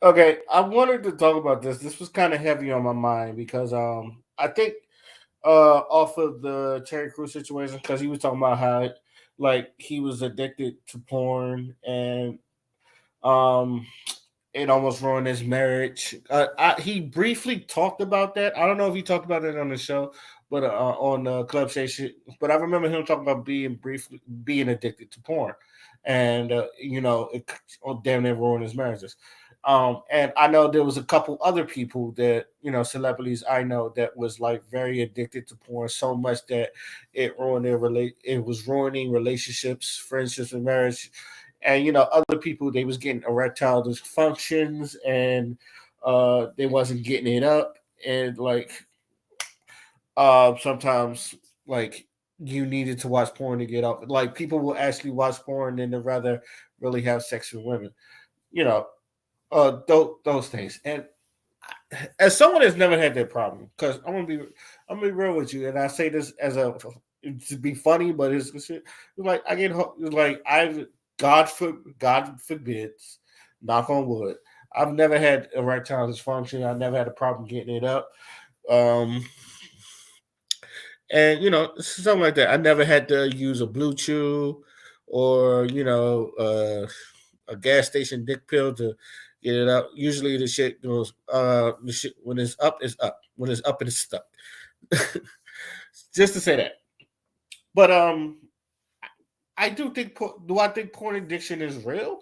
Okay, I wanted to talk about this. This was kind of heavy on my mind because I think off of the Terry Crews situation, because he was talking about how like he was addicted to porn and um it almost ruined his marriage. He briefly talked about that. I don't know if he talked about it on the show, but on Club Station. But I remember him talking about being addicted to porn, and it damn near ruined his marriages. And I know there was a couple other people that celebrities I know that was like very addicted to porn so much that it was ruining relationships, friendships, and marriage. And other people, they was getting erectile dysfunctions, and they wasn't getting it up, and like sometimes like you needed to watch porn to get off. Like people will actually watch porn and they'd rather really have sex with women, you know those things. And as someone that's never had that problem, because I'm gonna be real with you, and I say this as a to be funny, but it's like it's like I God forbids, knock on wood, I've never had erectile dysfunction. I never had a problem getting it up. Um, and something like that. I never had to use a blue chew or a gas station dick pill to get it up. Usually the shit goes the shit when it's up it's up. When it's up it's stuck. Just to say that. But I do think do I think porn addiction is real?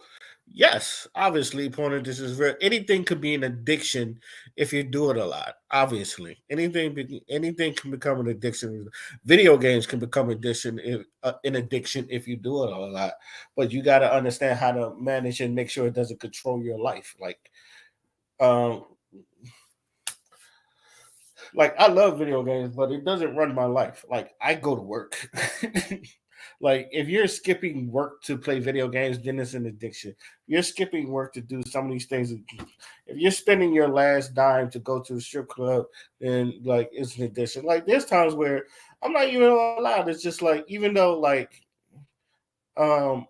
Yes, obviously porn addiction is real. Anything could be an addiction if you do it a lot. Obviously, anything can become an addiction. Video games can become addiction if, an addiction if you do it a lot. But you got to understand how to manage and make sure it doesn't control your life. Um, like I love video games, but it doesn't run my life. Like I go to work. Like if you're skipping work to play video games, then it's an addiction. You're skipping work to do some of these things. If you're spending your last dime to go to a strip club, then like it's an addiction. Like there's times where I'm not even allowed. It's just like even though like um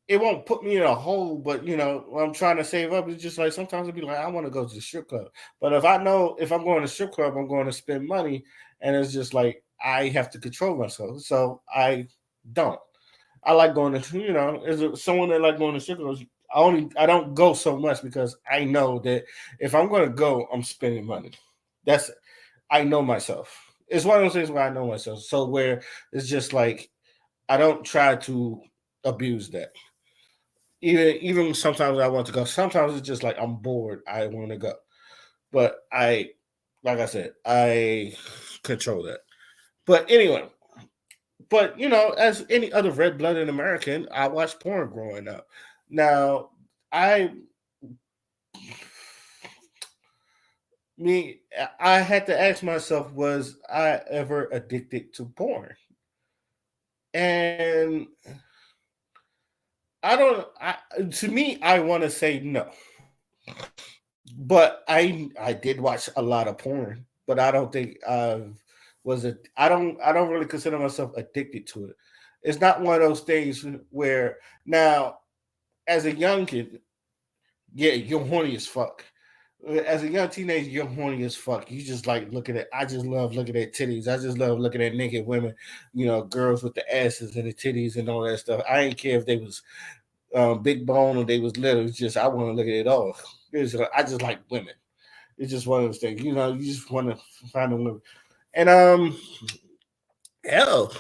it won't put me in a hole, but when I'm trying to save up, it's just like sometimes it'll be like I want to go to the strip club. But if I know if I'm going to strip club, I'm going to spend money, and it's just like I have to control myself. So I don't. I like going to as someone that like going to strip clubs. I don't go so much because I know that if I'm going to go, I'm spending money. That's I know myself. It's one of those things where I know myself. So where it's just like I don't try to abuse that. Even sometimes I want to go. Sometimes it's just like I'm bored. I want to go, but like I said, I control that. But anyway, but as any other red-blooded American, I watched porn growing up. Now, I me I had to ask myself, was I ever addicted to porn? And I don't. To me, I want to say no. But I did watch a lot of porn, but I don't think I was a I don't really consider myself addicted to it. It's not one of those things where now as a young kid, yeah, you're horny as fuck. As a young teenager, you're horny as fuck. You just like looking at. I just love looking at titties. I just love looking at naked women. Girls with the asses and the titties and all that stuff. I ain't care if they was big bone or they was little. It's just I want to look at it all. I just like women. It's just one of those things. You just want to find a woman. And hell,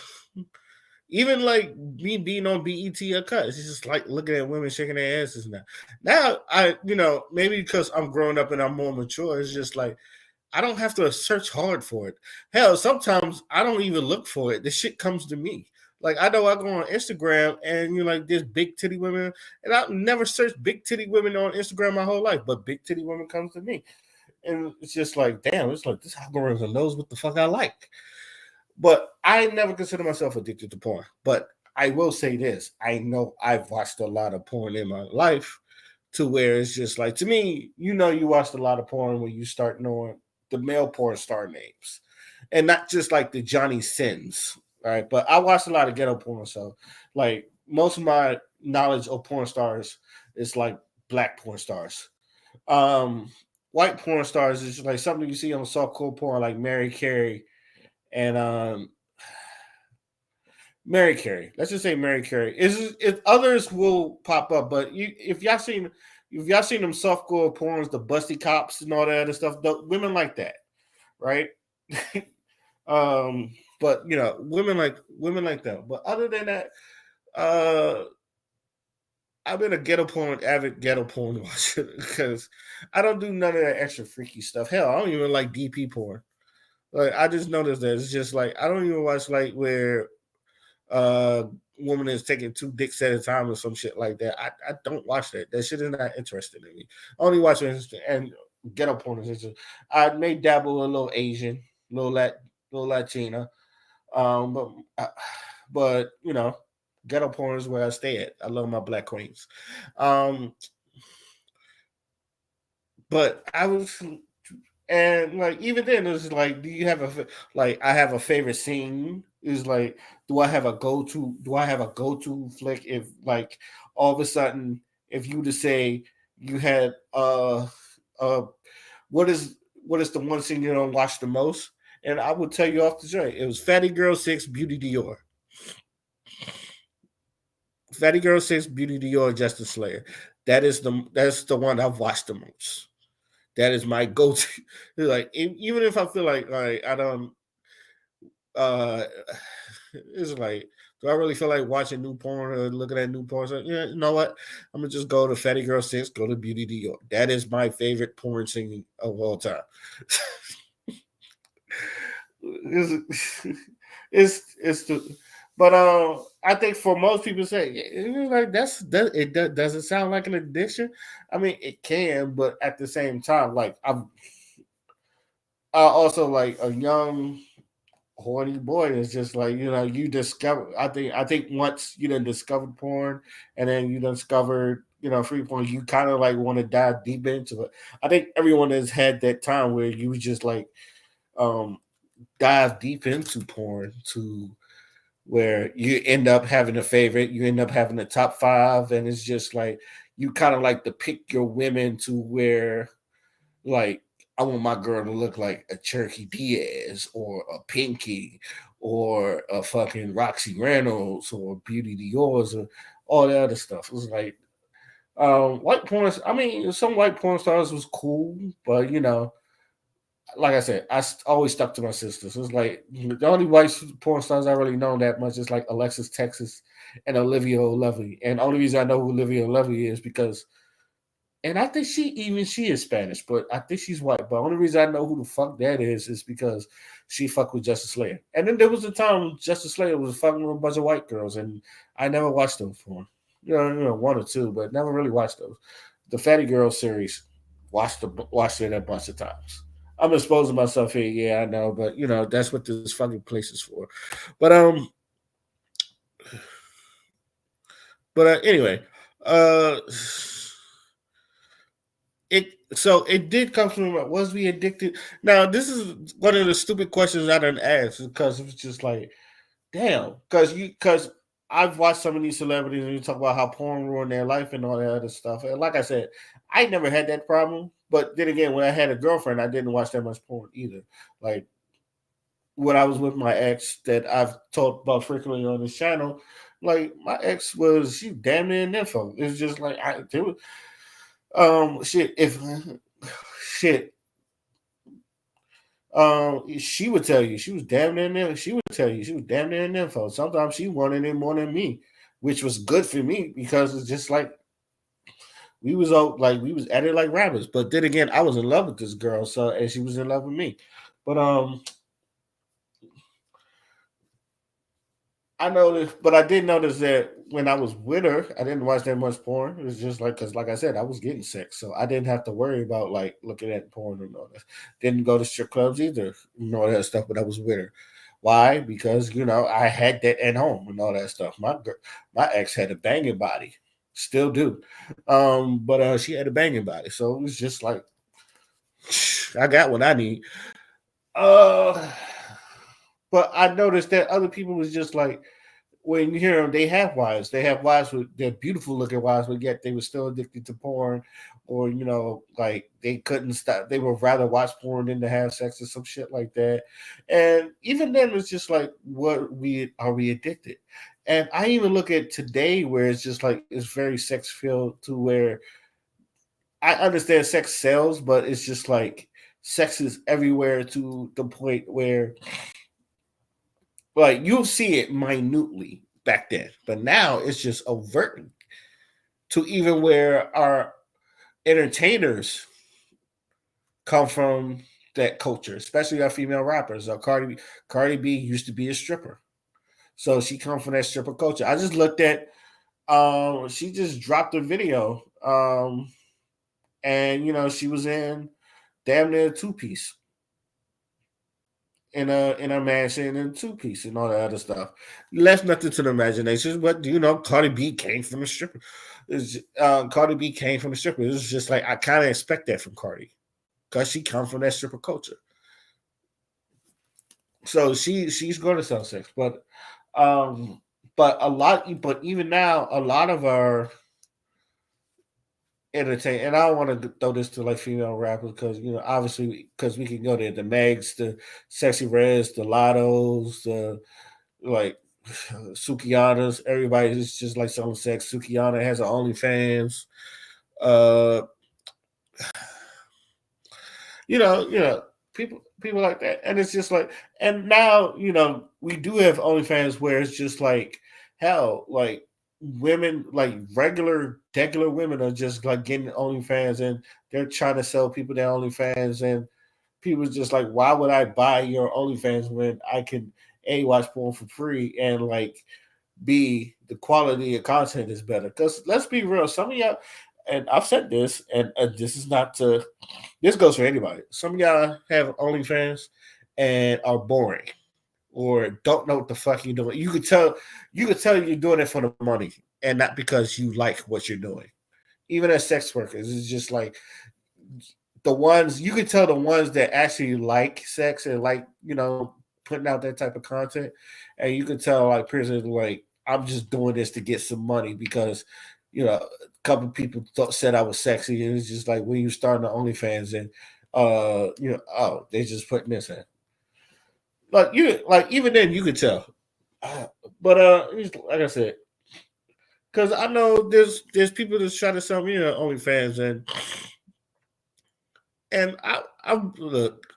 even like me being on BET or cut, it's just like looking at women shaking their asses now. Now maybe because I'm growing up and I'm more mature, it's just like I don't have to search hard for it. Hell, sometimes I don't even look for it. The shit comes to me. Like I know I go on Instagram and like there's big titty women, and I've never searched big titty women on Instagram my whole life, but big titty women comes to me, and it's just like damn, it's like this algorithm knows what the fuck I like. But I never consider myself addicted to porn. But I will say this: I know I've watched a lot of porn in my life, to where it's just like to me, you watched a lot of porn when you start knowing the male porn star names, and not just like the Johnny Sins. Right, but I watched a lot of ghetto porn, so like most of my knowledge of porn stars is like black porn stars. Um, White porn stars is like something you see on softcore porn, like Mary Carey and Mary Carey. Let's just say Mary Carey. Is if others will pop up, but if y'all seen them softcore porns, the busty cops and all that other stuff, the women like that, right? um, but women like that. But other than that, uh I've been a avid ghetto porn watcher because I don't do none of that extra freaky stuff. Hell, I don't even like DP porn. Like I just noticed that it's just like I don't even watch like where uh woman is taking two dicks at a time or some shit like that. I don't watch that. That shit is not interesting in me. I only watch it and ghetto porn is interesting. I may dabble a little Asian, little little Latina. But ghetto porn is where I stay at. I love my black queens. Um, but I was, and like even then, it was like, do you have like I have a favorite scene? Is like, do I have a go to? Do I have a go to flick? If like all of a sudden, if you to say you had uh what is the one scene you don't watch the most? And I would tell you off the joint, it was Fatty Girl 6, Beauty Dior. Fatty Girl 6, Beauty Dior, Justice Slayer. That's the one I've watched the most. That is my go-to. Like even if I feel like I don't uh it's like, do I really feel like watching new porn or looking at new porn? So, yeah, you know what? I'm gonna just go to Fatty Girl 6, go to Beauty Dior. That is my favorite porn scene of all time. it's, it's the but I think for most people say like does it sound like an addiction? I mean it can, but at the same time, like I also like a young horny boy is just like you discover. I think once you done discovered porn and then you done discovered free porn, you kind of like want to dive deep into it. I think everyone has had that time where you just like um dive deep into porn to where you end up having a favorite, you end up having the top five, and it's just like you kind of like to pick your women to where like I want my girl to look like a Cherokee Diaz or a Pinky or a fucking Roxy Reynolds or Beauty Dior's or all that other stuff. It was like white porn. I mean, some white porn stars was cool, but like I said, always stuck to my sisters. It was like the only white porn stars I really know that much is like Alexis Texas and Olivia Lovely. And the only reason I know who Olivia Lovely is because, and I think she is Spanish, but I think she's white. But the only reason I know who the fuck that is because she fucked with Justice Slayer. And then there was a time when Justice Slayer was fucking with a bunch of white girls, and I never watched those porn. One or two, but never really watched those. The Fatty Girl series, watched it a bunch of times. I'm exposing myself here, yeah, I know, but that's what this fucking place is for. But anyway, uh it so it did come from was we addicted? Now this is one of the stupid questions I didn't ask because it was just like, damn, because I've watched some of these celebrities and you talk about how porn ruined their life and all that other stuff. And like I said, I never had that problem. But then again, when I had a girlfriend, I didn't watch that much porn either. Like when I was with my ex that I've talked about frequently on this channel, like my ex was she damn near an info. It's just like there was, shit if shit she would tell you she was damn near an, she would tell you she was damn near an info. Sometimes she wanted it more than me, which was good for me because it's just like we was all like we was at it like rabbits. But then again, I was in love with this girl, so and she was in love with me. But I noticed, but I did notice that when I was with her, I didn't watch that much porn. It was just like, because like I said, I was getting sick, so I didn't have to worry about like looking at porn and all that. Didn't go to strip clubs either, and all that stuff. But I was with her. Why? Because I had that at home and all that stuff. My ex had a banging body, still do, but she had a banging body, so it was just like I got what I need. Uh, but I noticed that other people was just like when you hear them, they have wives. They have wives with they're beautiful looking wives, but yet they were still addicted to porn, or like they couldn't stop. They would rather watch porn than to have sex or some shit like that. And even then, it's just like, what we are we addicted? And I even look at today where it's just like it's very sex filled to where I understand sex sells, but it's just like sex is everywhere to the point where like you'll see it minutely back then, but now it's just overt to even where our entertainers come from that culture, especially our female rappers. Cardi B used to be a stripper, so she come from that stripper culture. I just looked at she just dropped a video, and she was in damn near two piece in a mansion and two piece and all that other stuff. Left nothing to the imagination, but Cardi B came from a stripper. Cardi B came from a stripper. It was just like I kind of expect that from Cardi because she comes from that stripper culture. So she's going to sell sex, um, but even now, a lot of our entertain. And I don't want to throw this to like female rappers because obviously because we can go there, the Megs, the Sexy Reds, the Lottos, the like Sukiana's. Everybody's just like selling sex. Sukiana has her OnlyFans. Uh, people like that, and it's just like, and now we do have OnlyFans where it's just like hell, like women, like regular women are just like getting OnlyFans, and they're trying to sell people their OnlyFans, and people just like, why would I buy your OnlyFans when I can a watch porn for free and like b the quality of content is better? Because let's be real, some of y'all, and I've said this, and this is not to this goes for anybody. Some of y'all have OnlyFans and are boring or don't know what the fuck you're doing. You could tell you're doing it for the money and not because you like what you're doing. Even as sex workers, it's just like the ones you could tell the ones that actually like sex and like putting out that type of content, and you could tell like person like I'm just doing this to get some money because a couple people said I was sexy, and it's just like when you starting the OnlyFans and oh they just putting this in like even then you could tell. Uh, but like I said, because I know there's people that's trying to sell me OnlyFans, and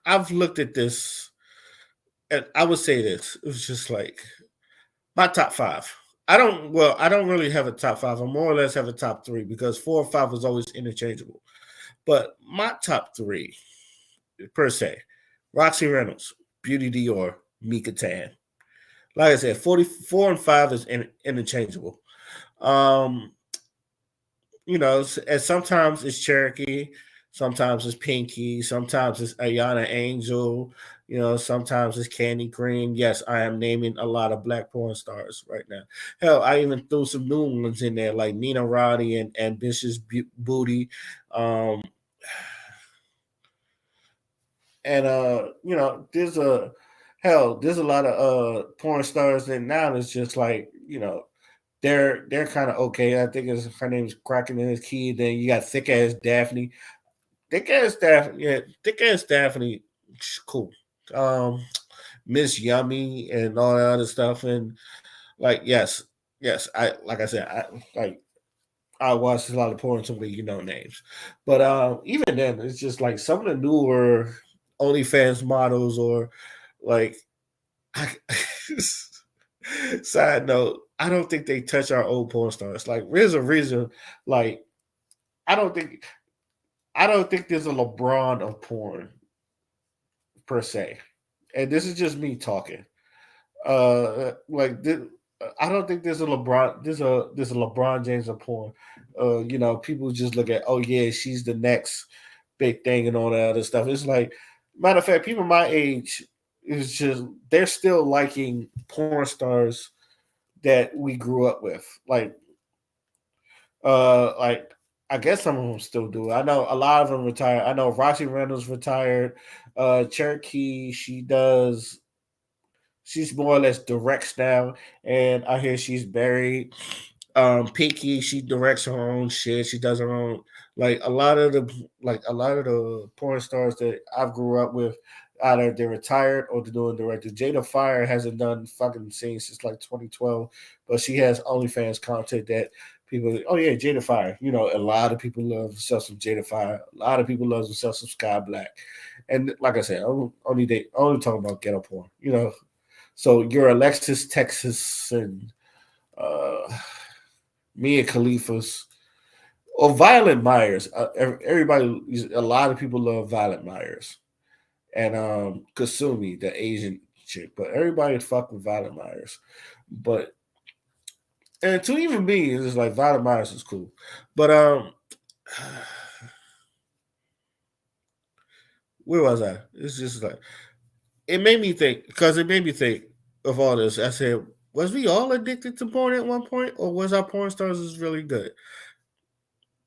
I've looked at this, and I would say this. It was just like my top five. I don't really have a top five. I more or less have a top three because 4 or 5 is always interchangeable. But my top three per se: Roxy Reynolds, Beauty Dior, Mika Tan. Like I said, 44 and 5 is interchangeable. Um, and sometimes it's Cherokee, sometimes it's Pinky, sometimes it's Ayana Angel, sometimes it's Candy Cream. Yes, I am naming a lot of black porn stars right now. Hell, I even threw some new ones in there like Nina Roddy and Ambitious Booty. Um, and there's a lot of porn stars that now it's just like they're kind of okay. I think her name's Kraken and his key. Then you got thick ass Daphne. Thick ass Daphne, cool. Um, Miss Yummy and all that other stuff, and like yes, I like I said, I watched a lot of porn, some of names, but even then, it's just like some of the newer OnlyFans models or like. I, side note, I don't think they touch our old porn stars. Like, there's a reason. Like, I don't think I don't think there's a LeBron of porn per se, and this is just me talking. Like this, I don't think there's a LeBron. There's a LeBron James of porn. People just look at, oh yeah, she's the next big thing and all that other stuff. It's like, matter of fact, people my age is just they're still liking porn stars that we grew up with. Like I guess some of them still do. I know a lot of them retired. I know Roxy Reynolds retired. Cherokee, she does. She's more or less directs now, and I hear she's married. Pinky, she directs her own shit. She does her own like a lot of the porn stars that I've grew up with. Either they're retired or they're doing director. Jada Fire hasn't done fucking scenes since like 2012, but she has OnlyFans content that people. Oh yeah, Jada Fire. You know, a lot of people love themselves some Jada Fire. A lot of people love themselves some Sky Black. And like I said, only talking about ghetto porn. You know, so your Alexis Texas and uh, Mia Khalifa's or Violet Myers. Everybody, a lot of people love Violet Myers and Kasumi, the Asian chick. But everybody fuck with Violet Myers. But and to even me, it's just like Violet Myers is cool. But where was I? It's just like it made me think because it made me think of all this. I said, was we all addicted to porn at one point, or was our porn stars is really good?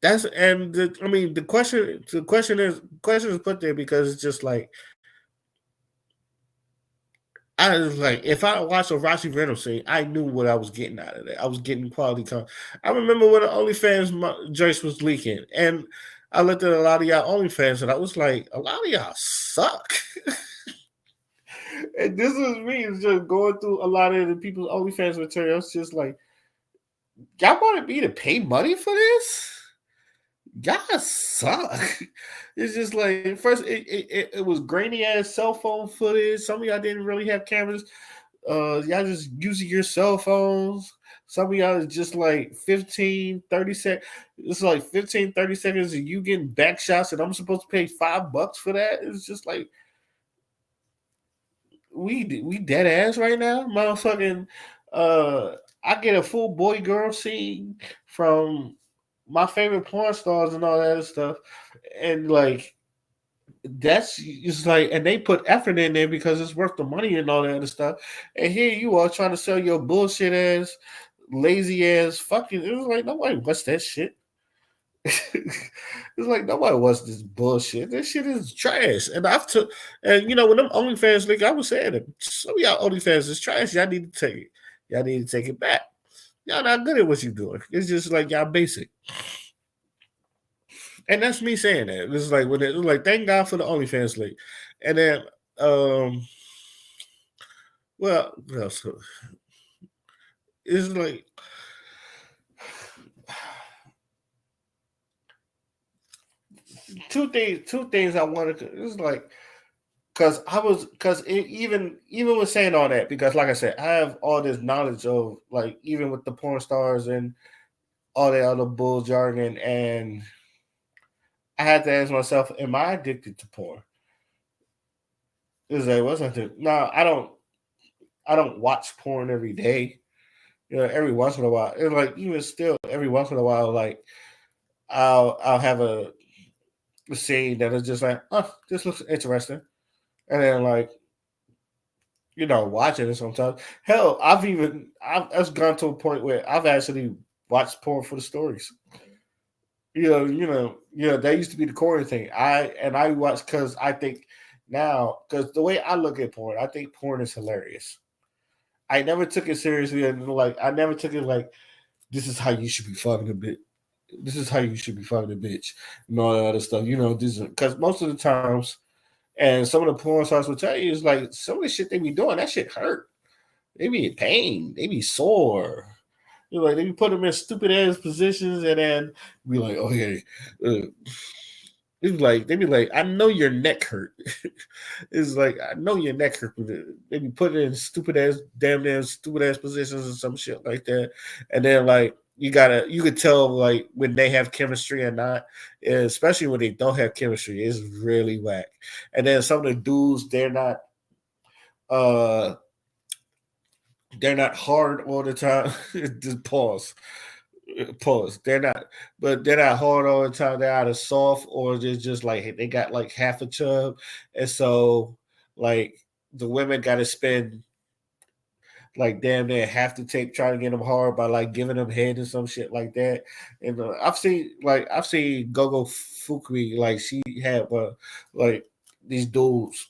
That's and I mean the question is put there because it's just like I was like if I watched a Roxy Reynolds scene, I knew what I was getting out of that. I was getting quality content. I remember when the OnlyFans Joyce was leaking, and I looked at a lot of y'all OnlyFans, and I was like, a lot of y'all suck. And this was me just going through a lot of the people's OnlyFans material. I was just like, y'all wanted me to pay money for this? Y'all suck. It's just like first it was grainy ass cell phone footage. Some of y'all didn't really have cameras. Y'all just using your cell phones. Some of y'all is just like 15, 30 seconds. It's like 15, 30 seconds and you getting back shots and I'm supposed to pay $5 for that. It's just like we dead ass right now, motherfucking. Uh, I get a full boy girl scene from my favorite porn stars and all that other stuff, and like that's it's like, and they put effort in there because it's worth the money and all that other stuff. And here you are trying to sell your bullshit ass, lazy ass fucking. It was like nobody wants that shit. It's like nobody wants this bullshit. This shit is trash. And I've took and you know when them OnlyFans leak, I was saying that some of y'all OnlyFans is trash. Y'all need to take it. Y'all need to take it back. Y'all not good at what you doing. It's just like y'all basic. And that's me saying that. It's like when it was like thank God for the OnlyFans leak. And then well, what else? It's like two things I wanted to it's like even with saying all that because like I said I have all this knowledge of like even with the porn stars and all that other bull jargon and I had to ask myself am I addicted to porn is that what's I think no I don't watch porn every day you know every once in a while and like even still every once in a while like I'll have a scene that is just like oh this looks interesting and then like watching it sometimes. Hell, I've gone to a point where I've actually watched porn for the stories. That used to be the core thing. I watch because I think now because the way I look at porn, I think porn is hilarious. I never took it seriously, and like I never took it like this is how you should be fucking a bit. This is how you should be fucking a bitch and all that other stuff. This because most of the times, and some of the porn stars will tell you is like some of the shit they be doing. That shit hurt. They be in pain. They be sore. Like they be put them in stupid ass positions, and then be like, "Oh yeah." It's like they be like, "I know your neck hurt." It's like I know your neck hurt. They be put in stupid ass, damn stupid ass positions and some shit like that, and then like you could tell like when they have chemistry or not, especially when they don't have chemistry, it's really whack. And then some of the dudes, uh they're not hard all the time. Just pause. Pause. They're not hard all the time. They're either soft or they're just like they got like half a chub, and so like the women got to spend like damn near half the tape trying to get them hard by like giving them head and some shit like that. And I've seen Gogo Fukui like she had like these dudes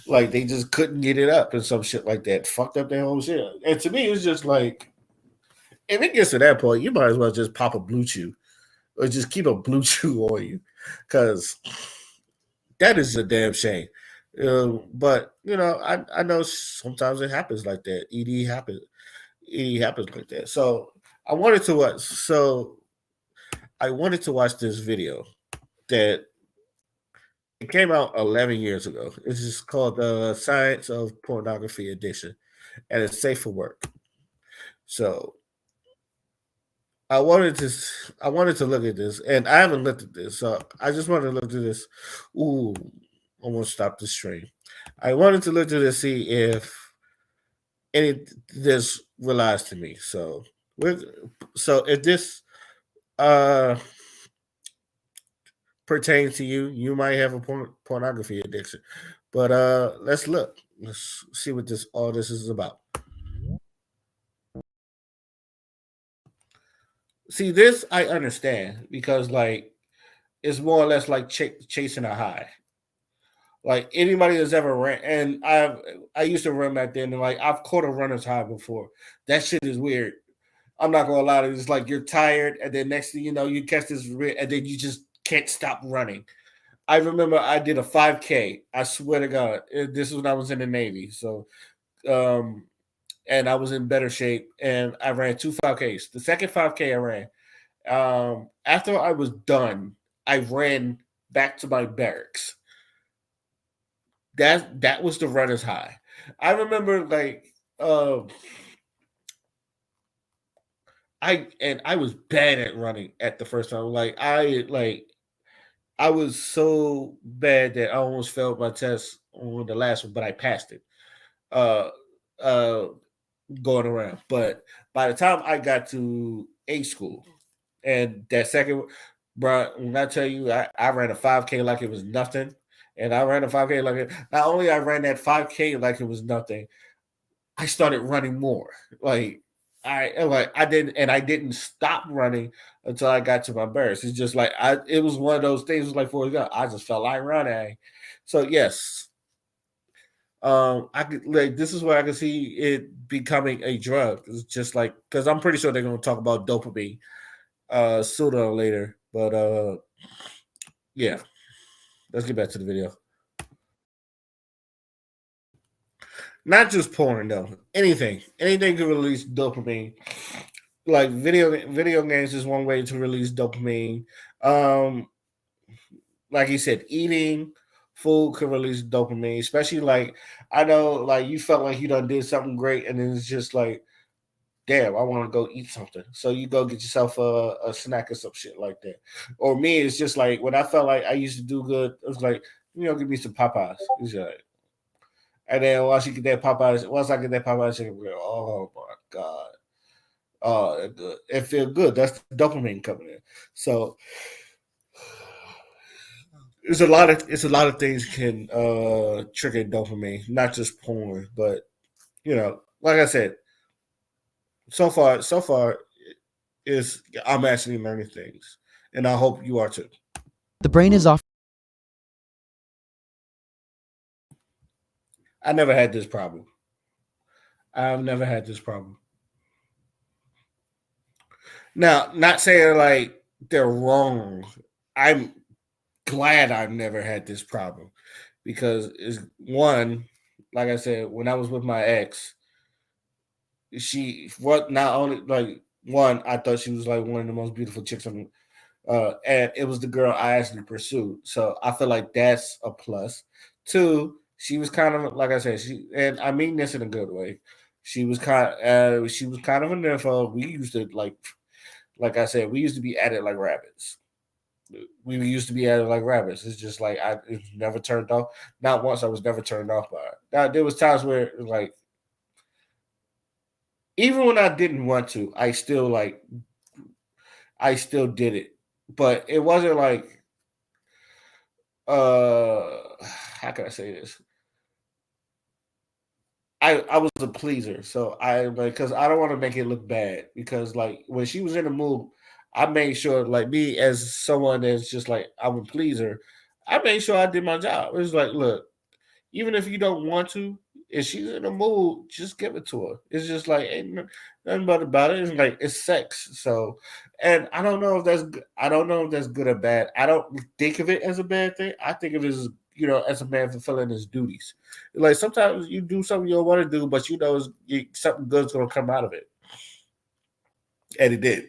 Like they just couldn't get it up and some shit like that. Fucked up their whole shit. And to me, it's just like if it gets to that point, you might as well just pop a blue chew or just keep a blue chew on you, because that is a damn shame. But I know sometimes it happens like that. ED happens. ED happens like that. So I wanted to watch. So I wanted to watch this video that it came out 11 years ago. It's just called the Science of Pornography Addiction, and it's safe for work. So I wanted to I wanted to look at this, and I haven't looked at this, so I just wanted to look at this. Ooh, I want to stop the stream. I wanted to look at this, see if any this relies to me. So we're so if this uh pertains to you, you might have a pornography addiction. But let's look. Let's see what this all this is about. See, this I understand because like it's more or less like chasing a high. Like anybody that's ever ran, and I used to run back then, and like I've caught a runner's high before. That shit is weird. I'm not gonna lie to you. It's like you're tired, and then next thing you know, you catch this, and then you just can't stop running. I remember I did a 5K. I swear to God, this was when I was in the Navy. So, um, and I was in better shape, and I ran two 5Ks. The second 5K I ran, after I was done, I ran back to my barracks. That was the runner's high. I remember like uh, I was bad at running at the first time. I was so bad that I almost failed my test on the last one, but I passed it. Uh uh Going around. But by the time I got to A school and that second bro, when I tell you I ran a 5K like it was nothing. And I ran a 5K like it not only I ran that 5K like it was nothing, I started running more. Like I didn't stop running until I got to my barracks. It's just like it was one of those things like for example, I just felt like running. So yes, I could like this is where I can see it becoming a drug. It's just like because I'm pretty sure they're gonna talk about dopamine sooner or later. But yeah, let's get back to the video. Not just porn though. Anything can release dopamine. Like video games is one way to release dopamine. Um, like you said, eating food can release dopamine, especially like I know like you felt like you done did something great, and then it's just like, damn, I want to go eat something. So you go get yourself a snack or some shit like that. Or me, it's just like when I felt like I used to do good, it was like, give me some Popeyes. It's like, and then once I get that Popeyes chicken, oh my god. Oh, good. It feels good. That's the dopamine coming in. So it's a lot of things can trigger dopamine, not just porn, but like I said, so far is I'm actually learning things, and I hope you are too. The brain is off. I never had this problem. I've never had this problem. Now, not saying like they're wrong. I'm glad I've never had this problem because is one, like I said, when I was with my ex, she what not only like one, I thought she was like one of the most beautiful chicks on and it was the girl I actually pursued. So I feel like that's a plus. Two, she was kind of like I said, and I mean this in a good way. She was kind of a nympho. We used to like I said, we used to be at it like rabbits. We used to be at it like rabbits. It's just like it never turned off. Not once I was never turned off by it. Now there was times where like even when I didn't want to, I still did it. But it wasn't like uh how can I say this? I was a pleaser, so I like because I don't want to make it look bad because like when she was in the mood, I made sure like me as someone that's just like I'm a pleaser, I made sure I did my job. It was like, look, even if you don't want to, if she's in the mood, just give it to her. It's just like ain't nothing but about it. It's like it's sex. So, and I don't know if I don't know if that's good or bad. I don't think of it as a bad thing. I think of it as as a man fulfilling his duties. Like sometimes you do something you don't want to do, but something good's gonna come out of it, and it did.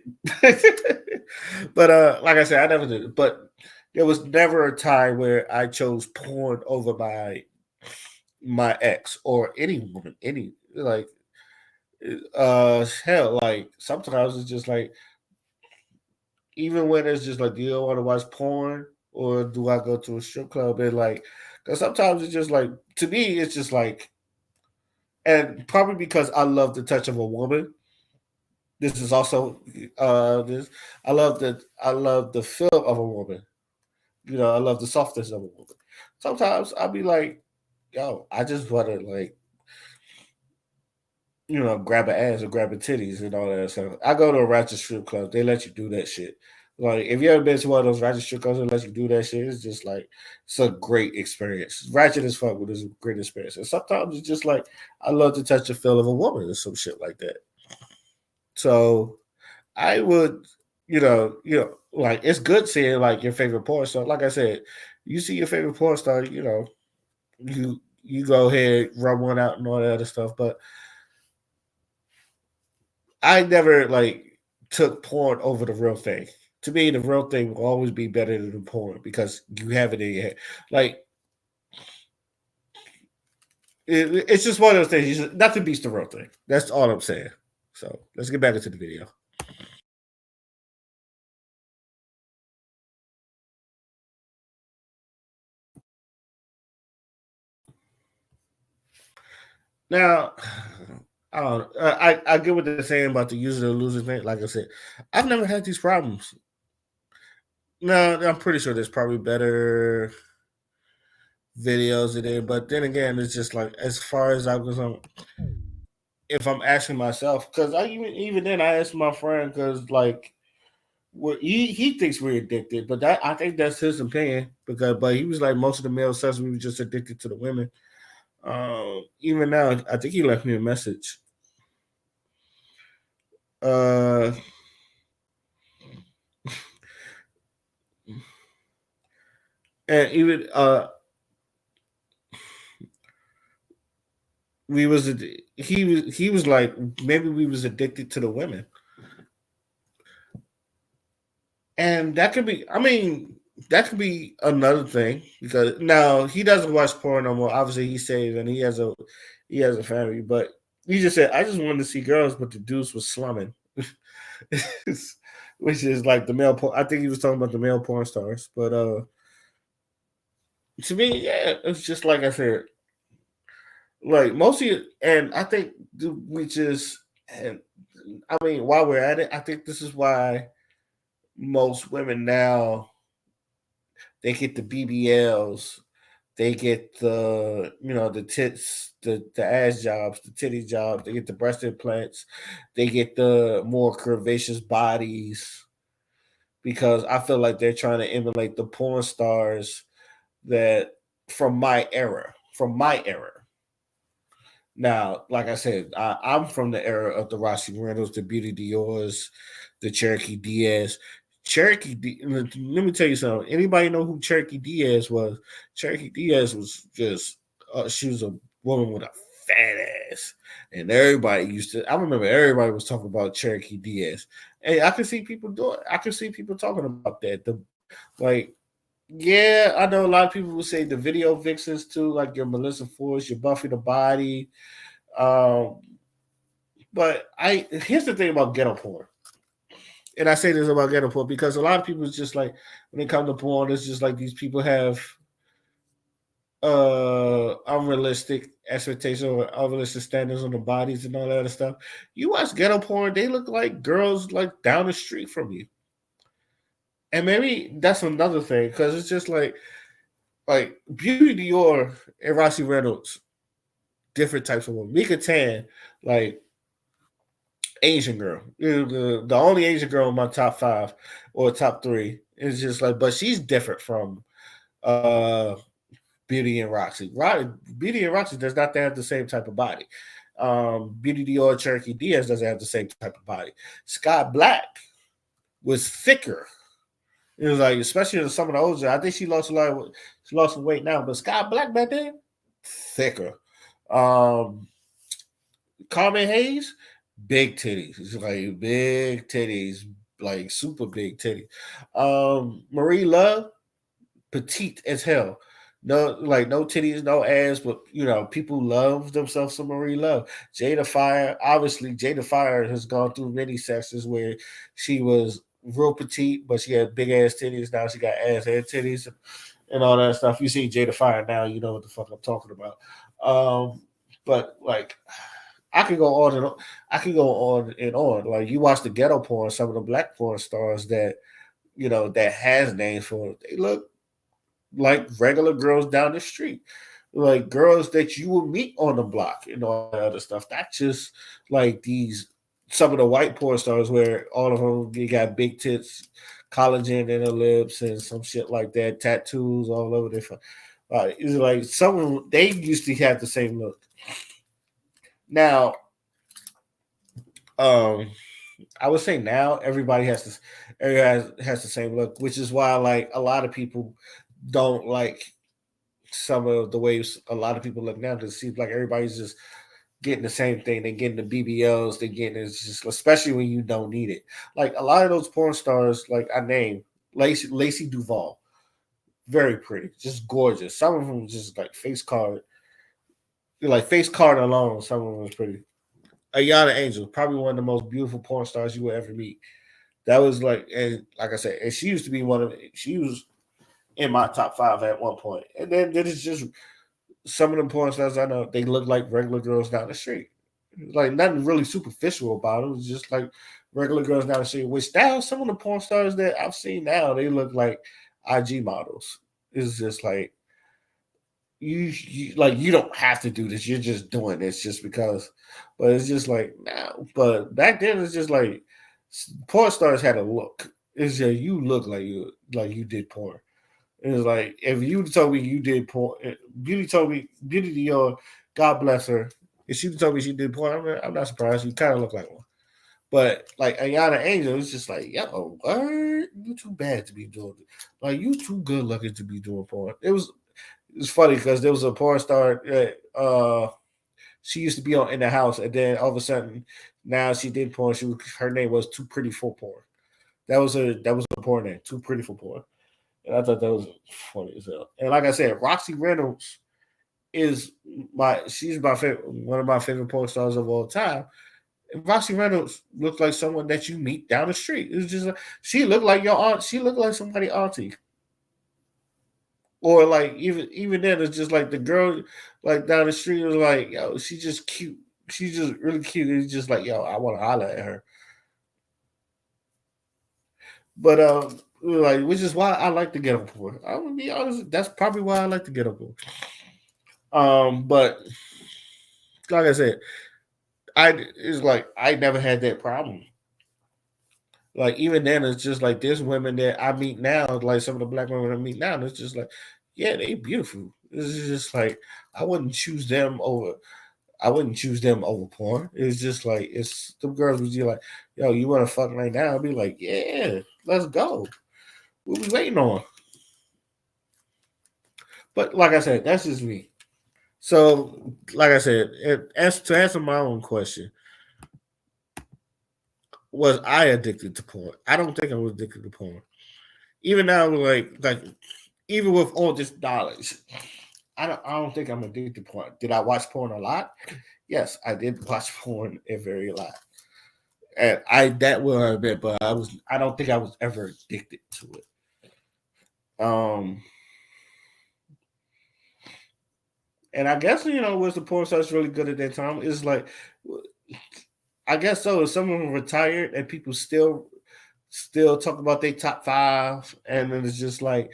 But like I said, I never did it. But there was never a time where I chose porn over my ex or any woman, any like hell, like sometimes it's just like even when it's just like, do you want to watch porn or do I go to a strip club? And like, because sometimes it's just like to me, it's just like, and probably because I love the touch of a woman. This is also this. I love the feel of a woman. I love the softness of a woman. Sometimes I'll be like, yo, I just want to like grab an ass or grab a titties and all that stuff. I go to a ratchet strip club. They let you do that shit. Like, if you ever been to one of those ratchet strip clubs and let you do that shit, it's just like, it's a great experience. Ratchet as fuck, but it's a great experience. And sometimes it's just like, I love to touch the feel of a woman or some shit like that. So I would, like, it's good seeing like your favorite porn star. Like I said, you see your favorite porn star, you go ahead, rub one out and all that other stuff. But I never like took porn over the real thing. To me, the real thing will always be better than the porn because you have it in your head. Like it's just one of those things. Nothing beats the real thing. That's all I'm saying. So let's get back into the video. Now, I don't. I get what they're saying about the user or loser thing. Like I said, I've never had these problems. No, I'm pretty sure there's probably better videos in there, but then again, it's just like as far as I was on. If I'm asking myself, because I even then I asked my friend because like he thinks we're addicted, but I think that's his opinion because but he was like most of the male says we were just addicted to the women. Even now, I think he left me a message. Uh, and even we was he was like maybe we was addicted to the women, and that could be. I mean, that could be another thing because now he doesn't watch porn no more. Obviously, he's saved and he has a family, but he just said I just wanted to see girls, but the dudes was slumming, which is like the male porn. I think he was talking about the male porn stars, but to me, yeah, it's just like I said, like mostly, and I think we just and I mean while we're at it, I think this is why most women now they get the BBLs, they get the tits, the ass jobs, the titty jobs, they get the breast implants, they get the more curvaceous bodies because I feel like they're trying to emulate the porn stars that from my era. Now, like I said, I'm from the era of the Rossi Reynolds, the Beauty Dior's, the Cherokee Diaz. Let me tell you something. Anybody know who Cherokee Diaz was? Cherokee Diaz was just, she was a woman with a fat ass. And everybody used to, I remember everybody was talking about Cherokee Diaz. And I can see people doing, I can see people talking about that. Like, yeah, I know a lot of people will say the video vixens too, like your Melissa Force, your Buffy the Body, um, but I here's the thing about ghetto porn, and I say this about ghetto porn because a lot of people is just like when it comes to porn, it's just like these people have unrealistic expectations or unrealistic standards on the bodies and all that other stuff. You watch ghetto porn, they look like girls like down the street from you. And maybe that's another thing because it's just like Beauty Dior and Rossi Reynolds, different types of women. Mika Tan, like Asian girl. The only Asian girl in my top five or top three is just like, but she's different from uh Beauty and Roxy. Beauty and Roxy does not have the same type of body. Beauty Dior Cherokee Diaz doesn't have the same type of body. Scott Black was thicker. It was like, especially in some of the older. I think she lost a lot. She lost some weight now, but Scott Black back then, thicker. Um, Carmen Hayes, big titties. It's like big titties, like super big titties. Marie Love, petite as hell. No, like no titties, no ass, but people love themselves some Marie Love. Jada Fire, obviously, Jada Fire has gone through many sexes where she was real petite, but she had big ass titties. Now she got ass and titties and all that stuff. You see Jada Fire now, you know what the fuck I'm talking about. But like, I could go on and on. I could go on and on. Like you watch the ghetto porn, some of the black porn stars that that has names for it. They look like regular girls down the street, like girls that you will meet on the block and all that other stuff. Not just like these some of the white porn stars where all of them they got big tits, collagen in their lips, and some shit like that, tattoos all over their. It's like some of them, they used to have the same look. Now, um, I would say now everybody has this, everybody has the same look, which is why like a lot of people don't like some of the ways a lot of people look now because it seems like everybody's just getting the same thing. They're getting the BBLs. They're getting it's just especially when you don't need it. Like a lot of those porn stars, like I named Lacey Duval, very pretty, just gorgeous. Some of them just like face card, like face card alone. Some of them was pretty. Ayana Angel, probably one of the most beautiful porn stars you will ever meet. That was like, and like I said, and she used to be one of. She was in my top five at one point, and then it's just some of the porn stars I know, they look like regular girls down the street. Like nothing really superficial about them. It's just like regular girls down the street. Which now some of the porn stars that I've seen now, they look like IG models. It's just like you like you don't have to do this. You're just doing this just because. But it's just like now. But back then it's just like porn stars had a look. It's just you look like you did porn. It's like if you told me you did porn, Beauty told me Beauty Dior, God bless her. If she told me she did porn, I'm not surprised. You kind of look like one. But like Ayana Angel, it's just like, yo, word, you too bad to be doing it. Like you too good looking to be doing porn. It's funny because there was a porn star that she used to be on in the house, and then all of a sudden now she did porn. Her name was Too Pretty for Porn. That was a porn name, Too Pretty for Porn. And I thought that was funny as hell. And like I said, Roxy Reynolds is she's my favorite, one of my favorite porn stars of all time. And Roxy Reynolds looks like someone that you meet down the street. It's just like, she looked like your aunt. She looked like somebody auntie. Or like even then, it's just like the girl like down the street was like, yo, she's just cute. She's just really cute. It's just like, yo, I want to holler at her. But like, which is why I like to get up for. I'm gonna be honest, that's probably why I like to get up for. But like I said, it's like I never had that problem. Like even then, it's just like there's women that I meet now, like some of the black women I meet now, and it's just like, yeah, they beautiful. It's just like I wouldn't choose them over. I wouldn't choose them over porn. It's just like it's the girls would be like, yo, you want to fuck right now? I'd be like, yeah, let's go. What we waiting on? But like I said, that's just me. So, like I said, as to answer my own question, was I addicted to porn? I don't think I was addicted to porn. Even now, like even with all this knowledge, I don't think I'm addicted to porn. Did I watch porn a lot? Yes, I did watch porn a very lot. And I that will admit, but I don't think I was ever addicted to it. Um and I guess was the porn stars really good at that time? It's like I guess so. If someone retired and people still talk about their top five, and then it's just like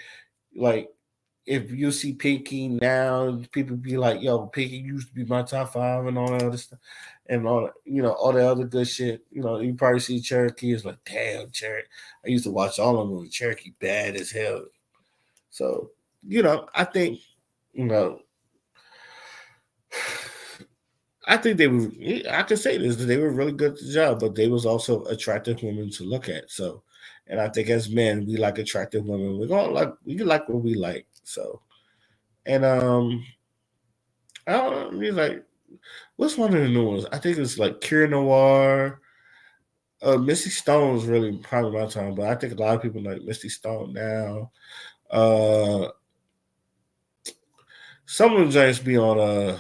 if you see Pinky now, people be like, "Yo, Pinky used to be my top five," and all that other stuff, and all the other good shit. You probably see Cherokee is like, "Damn, Cherokee." I used to watch all of them. Cherokee bad as hell. So I think You know, I think they were. I can say this: they were really good at the job, but they was also attractive women to look at. So, and I think as men, we like attractive women. We like what we like. So, and I don't know. He's like, what's one of the new ones? I think it's like Kira Noir. Misty Stone's really probably my time, but I think a lot of people like Misty Stone now. Uh, some of them giants be on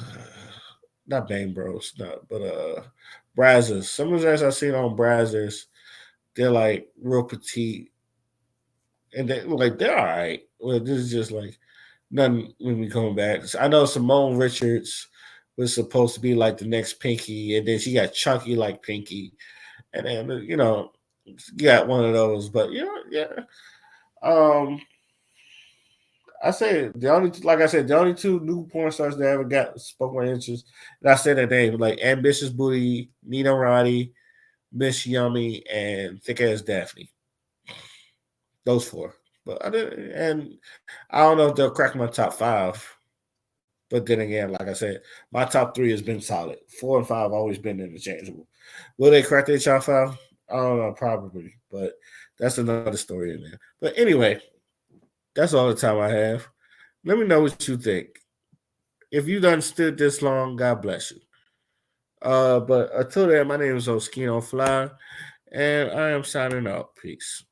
not Bang Bros, not but Brazzers. Some of the giants I've seen on Brazzers, they're like real petite, and they're all right. Well, this is just like nothing when we coming back. So I know Simone Richards was supposed to be like the next Pinky, and then she got chunky like Pinky, and then you got one of those. But yeah. Um, I say like I said, the only two new porn stars that ever got spoke my interest. And I said that name like Ambitious Booty, Nina Roddy, Miss Yummy, and Thick Ass Daphne. Those four. But I don't know if they'll crack my top five. But then again, like I said, my top three has been solid. 4 and 5 always been interchangeable. Will they crack their top five? I don't know, probably. But that's another story in there. But anyway, that's all the time I have. Let me know what you think. If you done stood this long, God bless you. But until then, my name is Oskino Fly, and I am signing out. Peace.